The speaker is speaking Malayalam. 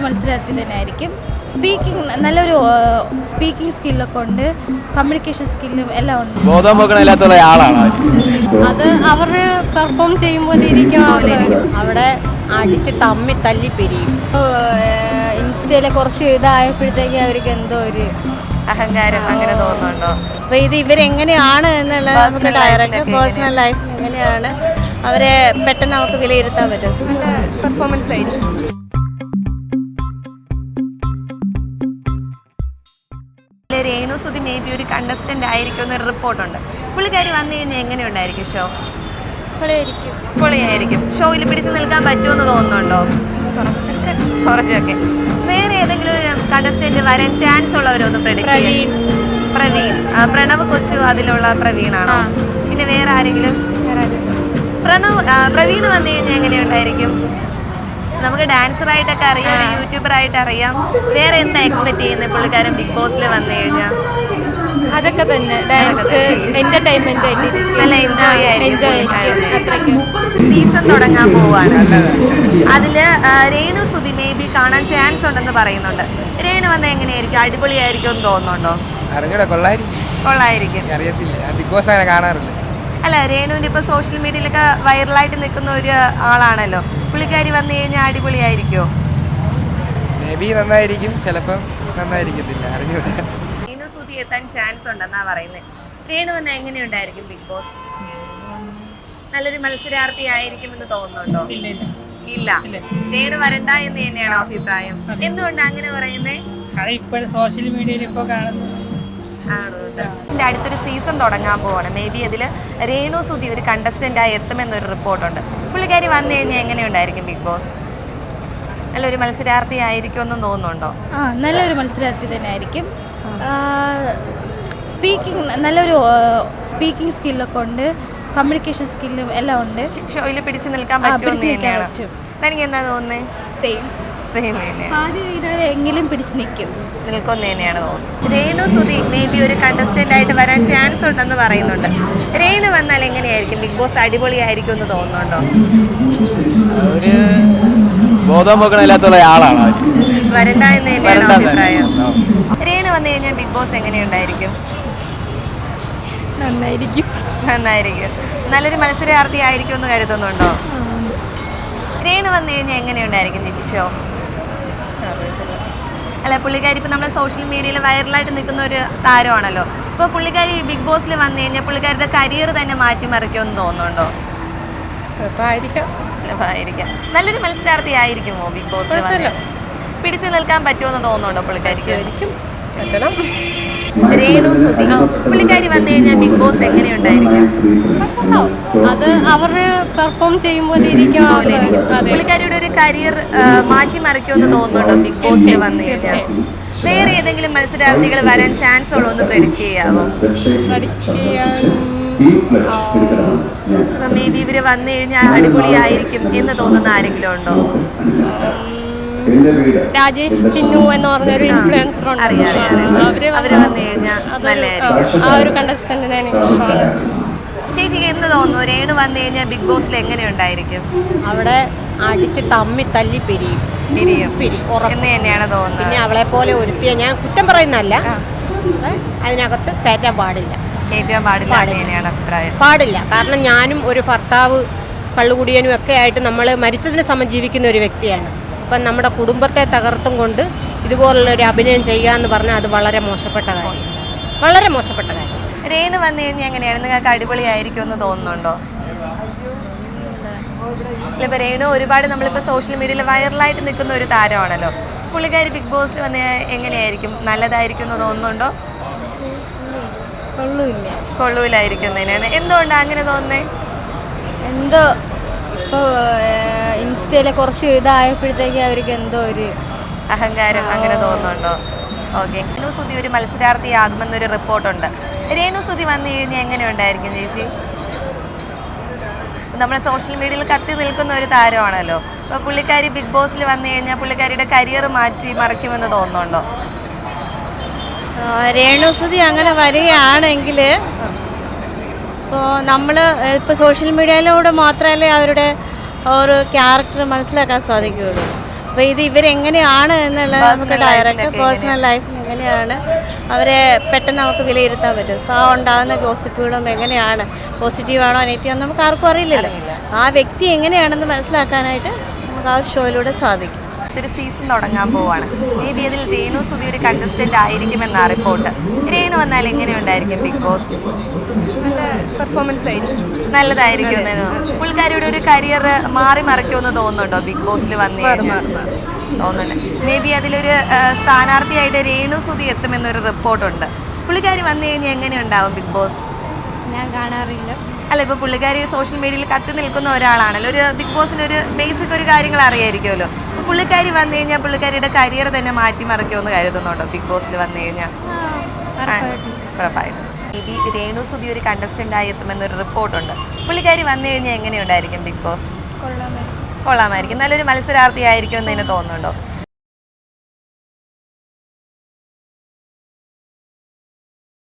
മത്സരാർത്ഥി തന്നെയായിരിക്കും. നല്ലൊരു സ്പീക്കിംഗ് സ്കില്ലൊക്കെ ഉണ്ട്, കമ്മ്യൂണിക്കേഷൻ സ്കില്ലും എല്ലാം ഉണ്ട്. ബോധം വെക്കണമില്ലാത്തുള്ള ആളാണ് അത് അവർ പെർഫോം ചെയ്യുമ്പോൾ ഇരിക്കും. അവിടെ അടിച്ച് തല്ലി പിരിയും. ഇൻസ്റ്റയിലെ കുറച്ച് ഇതായപ്പോഴത്തേക്ക് അവർക്ക് എന്തോ ഒരു അഹങ്കാരം അങ്ങനെ തോന്നുന്നുണ്ടോ? അപ്പോൾ ഇത് ഇവരെങ്ങനെയാണ് എന്നുള്ളത് നമുക്ക് ഡയറക്റ്റ് പേഴ്സണൽ ലൈഫ് എങ്ങനെയാണ് അവരെ പെട്ടെന്ന് നമുക്ക് വിലയിരുത്താൻ പറ്റും. പെർഫോമൻസ് ആയിരിക്കും. രേണുസുതി മേ ബി ഒരു കണ്ടസ്റ്റന്റ് ആയിരിക്കും എന്നൊരു റിപ്പോർട്ടുണ്ട്. പുള്ളിക്കാരി വന്നു കഴിഞ്ഞാൽ എങ്ങനെയുണ്ടായിരിക്കും ഷോ? പൊളിയായിരിക്കും. ഷോയിൽ പിടിച്ചു നിൽക്കാൻ പറ്റുമെന്ന് തോന്നുന്നുണ്ടോ? കുറച്ചൊക്കെ. വേറെ ഏതെങ്കിലും ഒരു കണ്ടസ്റ്റന്റ് വരാൻ ചാൻസ് ഉള്ളവരൊന്നും പ്രവീൺ, പ്രണവ് കൊച്ചു അതിലുള്ള പ്രവീണാണോ? പിന്നെ വേറെ ആരെങ്കിലും? പ്രവീൺ വന്നു കഴിഞ്ഞാൽ എങ്ങനെയുണ്ടായിരിക്കും? നമുക്ക് ഡാൻസറായിട്ടൊക്കെ അറിയാം, യൂട്യൂബറായിട്ട് അറിയാം. വേറെ എന്താ എക്സ്പെക്ട് ചെയ്യുന്നത് പുള്ളിക്കാരൻ ബിഗ് ബോസിൽ വന്നു കഴിഞ്ഞാൽ? അതൊക്കെ തന്നെ, ഡാൻസ്, എന്റർടൈൻമെന്റ്, നല്ല എൻജോയ് അത്രയ്ക്ക്. സീസൺ തുടങ്ങാൻ പോവാണ്. അതില് രേണുസുതി മേ ബി കാണാൻ ചാൻസ് ഉണ്ടെന്ന് പറയുന്നുണ്ട്. രേണു വന്നാൽ എങ്ങനെയായിരിക്കും? അടിപൊളിയായിരിക്കും എന്ന് തോന്നുന്നുണ്ടോ? കൊള്ളായിരിക്കും. ബിഗ് ബോസ് അങ്ങനെ കാണാറില്ല. അല്ല, രേണുവിന്റെ ഇപ്പൊ സോഷ്യൽ മീഡിയയിലൊക്കെ വൈറലായിട്ട് നിൽക്കുന്ന ഒരു ആളാണല്ലോ. പുള്ളിക്കാരി വന്നു കഴിഞ്ഞാൽ അടിപൊളിയായിരിക്കുമോ? മേ ബി നന്നായിരിക്കും, ചിലപ്പം നന്നായിരിക്കത്തില്ല, അറിഞ്ഞൂടാ. രേണുസുതി എത്താൻ ചാൻസ് ഉണ്ടെന്നാ പറയുന്നത്. രേണു വന്നാൽ എങ്ങനെയുണ്ടായിരിക്കും ബിഗ് ബോസ്? നല്ലൊരു മത്സരാർത്ഥി ആയിരിക്കും എന്ന് തോന്നുന്നുണ്ടോ? ഇല്ല. രേണു വരണ്ട എന്ന് തന്നെയാണോ അഭിപ്രായം? എന്തുകൊണ്ടാണ് അങ്ങനെ പറയുന്നത്? സോഷ്യൽ മീഡിയയിൽ ഇപ്പോൾ കാണുന്നത് ഇതിന്റെ അടുത്തൊരു സീസൺ തുടങ്ങാൻ പോവാണ്. മേ ബി അതിൽ രേണുസുതി ഒരു കണ്ടസ്റ്റന്റ് ആയി എത്തുമെന്നൊരു റിപ്പോർട്ടുണ്ട്. പുള്ളിക്കാരി വന്നു കഴിഞ്ഞാൽ എങ്ങനെയുണ്ടായിരിക്കും ബിഗ് ബോസ്? നല്ലൊരു മത്സരാർത്ഥി ആയിരിക്കും എന്ന് തോന്നുന്നുണ്ടോ? നല്ലൊരു മത്സരാർത്ഥി തന്നെയായിരിക്കും. നല്ലൊരു സ്പീക്കിംഗ് സ്കില്ലൊക്കെ ഉണ്ട്, കമ്മ്യൂണിക്കേഷൻ സ്കില്ലും എല്ലാം ഉണ്ട്. ഷോയിൽ പിടിച്ചു നിൽക്കാൻ പറ്റുമെന്ന് തന്നെയാണ്. തനിക്ക് എന്താ തോന്നുന്നത്? സെയിം എങ്കിലും പിടിച്ചു നിൽക്കുമെന്ന് തന്നെയാണ് തോന്നുന്നത്. രേണുസുതി മേ ബി ഒരു കണ്ടസ്റ്റന്റ് ആയിട്ട് വരാൻ ചാൻസ് ഉണ്ടെന്ന് പറയുന്നുണ്ട്. രേണു വന്നാൽ എങ്ങനെയായിരിക്കും ബിഗ് ബോസ്? അടിപൊളിയായിരിക്കും എന്ന് തോന്നുന്നുണ്ടോ? ഒരു ബോധം വെക്കണമില്ലാത്തുള്ള ആളാണ് വരണ്ട എന്ന് തന്നെയാണ് അഭിപ്രായം. രേണു വന്നു കഴിഞ്ഞാൽ ബിഗ് ബോസ് എങ്ങനെയുണ്ടായിരിക്കും? നന്നായിരിക്കും. നല്ലൊരു മത്സരാർത്ഥി ആയിരിക്കും എന്ന് കരുതുന്നുണ്ടോ? രേണു വന്നു കഴിഞ്ഞാൽ എങ്ങനെയുണ്ടായിരിക്കും ചേച്ചി ഷോ? അല്ല, പുള്ളിക്കാരി ഇപ്പം നമ്മുടെ സോഷ്യൽ മീഡിയയിൽ വൈറലായിട്ട് നിൽക്കുന്ന ഒരു താരമാണല്ലോ. ഇപ്പോൾ പുള്ളിക്കാരി ബിഗ് ബോസിൽ വന്നു കഴിഞ്ഞാൽ പുള്ളിക്കാരുടെ കരിയർ തന്നെ മാറ്റിമറിക്കുമെന്ന് തോന്നുന്നുണ്ടോ? ചിലപ്പായിരിക്കാം. നല്ലൊരു മത്സരാർത്ഥി ആയിരിക്കുമോ ബിഗ് ബോസിൽ വന്ന്? പിടിച്ചു നിൽക്കാൻ പറ്റുമെന്ന് തോന്നുന്നുണ്ടോ പുള്ളിക്കാരിക്ക്? രേണുസുതി പുള്ളിക്കാരി വന്നു കഴിഞ്ഞാൽ ബിഗ് ബോസ് എങ്ങനെയുണ്ടായിരിക്കും? അത് അവർ പെർഫോം ചെയ്യുമ്പോൾ ഇരിക്കും. പുള്ളിക്കാരിയുടെ ഒരു കരിയർ മാറ്റിമറിക്കുമെന്ന് തോന്നുന്നുണ്ടോ ബിഗ് ബോസിൽ വന്നു കഴിഞ്ഞാൽ? വേറെ ഏതെങ്കിലും മത്സരാർത്ഥികൾ വരാൻ ചാൻസ് ഉള്ളൂ എന്ന് പ്രെഡിക്റ്റ് ചെയ്യാമോ? മേ ബി ഇവര് വന്നു കഴിഞ്ഞാൽ അടിപൊളിയായിരിക്കും എന്ന് തോന്നുന്ന ആരെങ്കിലും ഉണ്ടോ? രാജേഷ് ചിന്നു എന്ന് പറഞ്ഞൊരു ഇൻഫ്ലുവൻസർ ഉണ്ട്. അവര് വന്നു കഴിഞ്ഞാൽ നല്ലതായിരിക്കും. ആ ഒരു കണ്ടസ്റ്റന്റിനാണ് ഇഷ്ടമാണ്. ചേച്ചിക്ക് എന്ത് തോന്നുന്നു? രേണു വന്നു കഴിഞ്ഞാൽ ബിഗ് ബോസിൽ എങ്ങനെയുണ്ടായിരിക്കും? അവിടെ അടിച്ച് തല്ലി പിരിയും എന്ന് തന്നെയാണ് തോന്നുന്നത്. പിന്നെ അവളെ പോലെ ഒരുത്തിയെ ഞാൻ കുറ്റം പറയുന്നല്ല, അതിനകത്ത് കയറ്റാൻ പാടില്ല. പാടില്ല. കാരണം ഞാനും ഒരു ഭർത്താവ് കള്ളുകുടിയനും ഒക്കെ ആയിട്ട് നമ്മൾ മരിച്ചതിന് സമം ജീവിക്കുന്ന ഒരു വ്യക്തിയാണ്. അപ്പം നമ്മുടെ കുടുംബത്തെ തകർത്തും കൊണ്ട് ഇതുപോലുള്ളൊരു അഭിനയം ചെയ്യാന്ന് പറഞ്ഞാൽ അത് വളരെ മോശപ്പെട്ട കാര്യം. രേണു വന്നു കഴിഞ്ഞാൽ എങ്ങനെയാണ്? നിങ്ങൾക്ക് അടിപൊളിയായിരിക്കും എന്ന് തോന്നുന്നുണ്ടോ? ഇപ്പൊ രേണു ഒരുപാട് നമ്മളിപ്പോൾ സോഷ്യൽ മീഡിയയിൽ വൈറലായിട്ട് നിൽക്കുന്ന ഒരു താരമാണല്ലോ. പുള്ളിക്കാരി ബിഗ് ബോസിൽ വന്ന് എങ്ങനെയായിരിക്കും? നല്ലതായിരിക്കും എന്ന് തോന്നുന്നുണ്ടോ? കൊള്ളൂലായിരിക്കും തന്നെയാണ്. എന്തുകൊണ്ടാണ് അങ്ങനെ തോന്നുന്നത്? എന്തോ ഇപ്പോൾ ഇൻസ്റ്റയിലെ കുറച്ച് ഇതായപ്പോഴത്തേക്ക് അവർക്ക് എന്തോ ഒരു അഹങ്കാരം അങ്ങനെ തോന്നുന്നുണ്ടോ? ഓക്കെ. രേണുസുതി ഒരു മത്സരാർത്ഥിയാകുമെന്നൊരു റിപ്പോർട്ടുണ്ട്. രേണുസുതി വന്നു കഴിഞ്ഞാൽ എങ്ങനെയുണ്ടായിരിക്കും ചേച്ചി? നമ്മുടെ സോഷ്യൽ മീഡിയയിൽ കത്തി നിൽക്കുന്ന ഒരു താരമാണല്ലോ. അപ്പോൾ പുള്ളിക്കാരി ബിഗ് ബോസിൽ വന്നു കഴിഞ്ഞാൽ പുള്ളിക്കാരിയുടെ കരിയർ മാറ്റി മറിക്കുമെന്ന് തോന്നുന്നുണ്ടോ? രേണുസുതി അങ്ങനെ വരികയാണെങ്കിൽ ഇപ്പോൾ നമ്മൾ ഇപ്പോൾ സോഷ്യൽ മീഡിയയിലൂടെ മാത്രമല്ലേ അവരുടെ ഒരു ക്യാരക്ടർ മനസ്സിലാക്കാൻ സാധിക്കുകയുള്ളൂ. അപ്പോൾ ഇത് ഇവരെങ്ങനെയാണ് എന്നുള്ളത് നമുക്ക് ഡയറക്റ്റ് പേഴ്സണൽ ലൈഫിൽ എങ്ങനെയാണ് അവരെ പെട്ടെന്ന് നമുക്ക് വിലയിരുത്താൻ പറ്റും. ഇപ്പോൾ ആ ഉണ്ടാകുന്ന ഗോസിപ്പുകളും എങ്ങനെയാണ് പോസിറ്റീവാണോ നെഗറ്റീവാണോ നമുക്ക് ആർക്കും അറിയില്ലല്ലോ. ആ വ്യക്തി എങ്ങനെയാണെന്ന് മനസ്സിലാക്കാനായിട്ട് നമുക്ക് ആ ഒരു ഷോയിലൂടെ സാധിക്കും. ഒരു സീസൺ തുടങ്ങാൻ പോവാണ്. മേ ബി അതിൽ രേണു സുധി ഒരു കണ്ടസ്റ്റന്റ് ആയിരിക്കുമെന്നാ റിപ്പോർട്ട്. രേണു വന്നാൽ എങ്ങനെയുണ്ടായിരിക്കും ബിഗ് ബോസ്? പെർഫോമൻസ് ആയിരിക്കും, നല്ലതായിരിക്കും. പുള്ളിക്കാരിയുടെ ഒരു കരിയർ മാറി മറിക്കുമെന്ന് തോന്നുന്നുണ്ടോ ബിഗ് ബോസിൽ വന്നു തോന്നുന്നുണ്ട്? മേ ബി അതിലൊരു സ്ഥാനാർത്ഥിയായിട്ട് രേണു സുധി എത്തുമെന്നൊരു റിപ്പോർട്ടുണ്ട്. പുള്ളിക്കാരി വന്നു കഴിഞ്ഞാൽ എങ്ങനെയുണ്ടാവും ബിഗ് ബോസ്? ഞാൻ കാണാറില്ല. അല്ല, ഇപ്പോൾ പുള്ളിക്കാരി സോഷ്യൽ മീഡിയയിൽ കത്തി നിൽക്കുന്ന ഒരാളാണല്ലോ. ഒരു ബിഗ് ബോസിന് ഒരു ബേസിക് ഒരു കാര്യങ്ങൾ അറിയായിരിക്കുമല്ലോ. പുള്ളിക്കാരി വന്നു കഴിഞ്ഞാൽ പുള്ളിക്കാരിയുടെ കരിയർ തന്നെ മാറ്റിമറിക്കുമെന്ന് കരുതുന്നുണ്ടോ ബിഗ് ബോസിൽ വന്നു കഴിഞ്ഞാൽ? ഉറപ്പായിട്ടും. മേ ബി രേണു സുധി ഒരു കണ്ടസ്റ്റൻ്റായി എത്തുമെന്നൊരു റിപ്പോർട്ടുണ്ട്. പുള്ളിക്കാരി വന്നു കഴിഞ്ഞാൽ എങ്ങനെയുണ്ടായിരിക്കും ബിഗ് ബോസ്? കൊള്ളാമായിരിക്കും. നല്ലൊരു മത്സരാർത്ഥിയായിരിക്കും എന്ന് തോന്നുന്നുണ്ടോ?